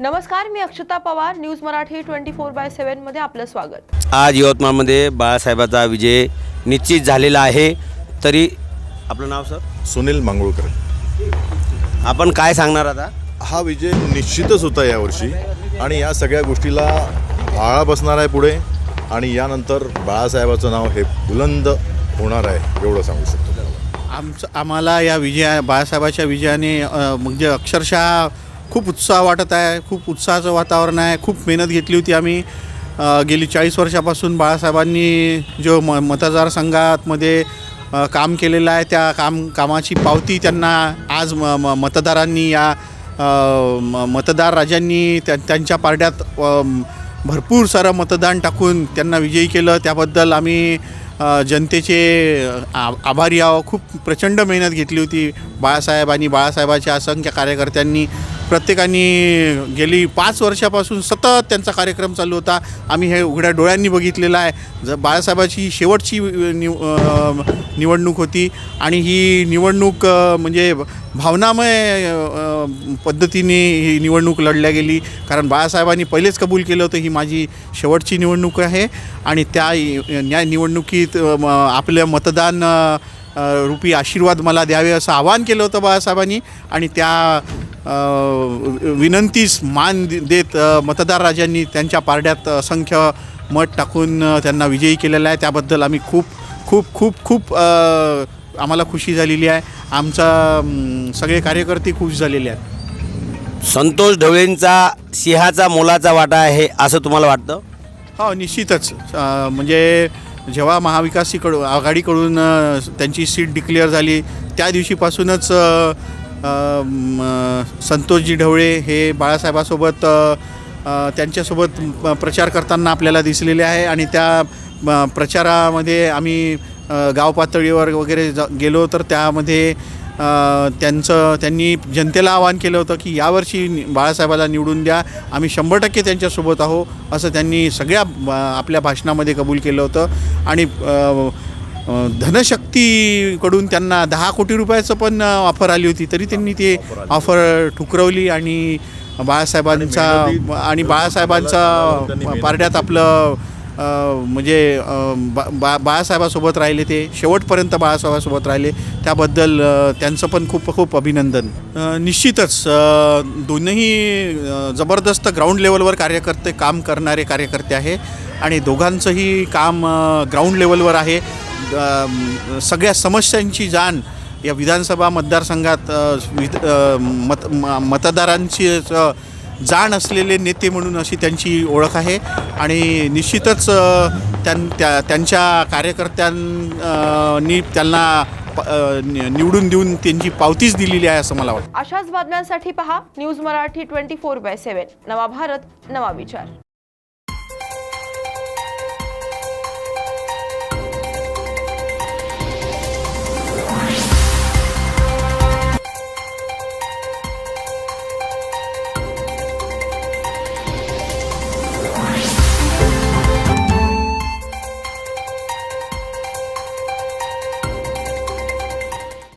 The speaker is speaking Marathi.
नमस्कार, मी अक्षता पवार. न्यूज मराठी 24/7 मध्ये आपलं स्वागत. आज यवतमाळमध्ये बाळासाहेबांचा विजय निश्चित झालेला आहे. तरी आपलं नाव सर? सुनील मांगुळकर. आपण काय सांगणार आता? हा विजय निश्चितच होता यावर्षी आणि या सगळ्या गोष्टीला आळा बसणार आहे पुढे आणि यानंतर बाळासाहेबाचं नाव हे बुलंद होणार आहे एवढं सांगू शकतो. आम्हाला या बाळासाहेबाच्या विजयाने म्हणजे अक्षरशः खूप उत्साह वाटत आहे. खूप उत्साहाचं वातावरण आहे. खूप मेहनत घेतली होती आम्ही. गेली 40 वर्षापासून बाळासाहेबांनी जो मतदारसंघामध्ये काम केलेलं आहे त्या कामाची पावती त्यांना आज मतदारांनी या मतदार राजांनी त्यांच्या पारड्यात भरपूर सारं मतदान टाकून त्यांना विजयी केलं. त्याबद्दल आम्ही जनतेचे आभारी आहो. खूप प्रचंड मेहनत घेतली होती बाळासाहेब आणि बाळासाहेबाच्या असंख्य कार्यकर्त्यांनी. प्रत्येकाने गेली 5 वर्षापासून सतत त्यांचा कार्यक्रम चालू होता. आम्ही हे उघड्या डोळ्यांनी बघितलेलं आहे. बाळासाहेबाची शेवटची निवडणूक होती आणि ही निवडणूक म्हणजे भावनामय पद्धतीने ही निवडणूक लढल्या गेली. कारण बाळासाहेबांनी पहिलेच कबूल केलं होतं ही माझी शेवटची निवडणूक आहे आणि त्या निवडणुकीत आपलं मतदान रूपी आशीर्वाद मला द्यावे असं आवाहन केलं होतं बाळासाहेबांनी आणि त्या विनंतीस मान देत मतदार राजांनी त्यांच्या पारड्यात असंख्य मत टाकून त्यांना विजयी केलेला आहे. त्याबद्दल आम्ही खूप खूप खूप खूप आम्हाला खुशी झालेली आहे. आमचा सगळे कार्यकर्ते खुश झालेले आहेत. संतोष ढवळेंचा सिंहाचा मोलाचा वाटा आहे असं तुम्हाला वाटतं? हो, निश्चितच. म्हणजे जेव्हा महाविकास आघाडीकडून त्यांची सीट डिक्लेअर झाली त्या दिवशीपासूनच संतोषजी ढवळे हे बाळासाहेबासोबत त्यांच्यासोबत प्रचार करताना आपल्याला दिसलेले आहे आणि त्या प्रचारामध्ये आम्ही गाव पातळीवर वगैरे गेलो तर त्यामध्ये त्यांनी जनतेला आवाहन केलं होतं की यावर्षी बाळासाहेबाला निवडून द्या, आम्ही 100% त्यांच्यासोबत आहो असं त्यांनी सगळ्या आपल्या भाषणामध्ये कबूल केलं होतं. आणि धनशक्तीकडून त्यांना 10 कोटी रुपयाचं पण ऑफर आली होती तरी त्यांनी ते ऑफर ठुकरवली आणि बाळासाहेबांचा पारड्यात आपलं म्हणजे बाळासाहेबासोबत राहिले. ते शेवटपर्यंत बाळासाहेबासोबत राहिले. त्याबद्दल त्यांचं पण खूप खूप अभिनंदन. निश्चितच दोन्ही जबरदस्त ग्राउंड लेवलवर काम करणारे कार्यकर्ते आहे आणि दोघांचंही काम ग्राउंड लेवलवर आहे. सगळ्या समस्यांची जाण या विधानसभा मतदारसंघात मतदारांची जाण असलेले नेते म्हणून अशी त्यांची ओळख आहे आणि निश्चितच त्यांच्या कार्यकर्त्यांनी त्यांना निवडून देऊन त्यांची पावतीच दिलेली आहे असं मला वाटतं. अशाच बातम्यांसाठी पहा न्यूज मराठी 24/7. नवा भारत, नवा विचार.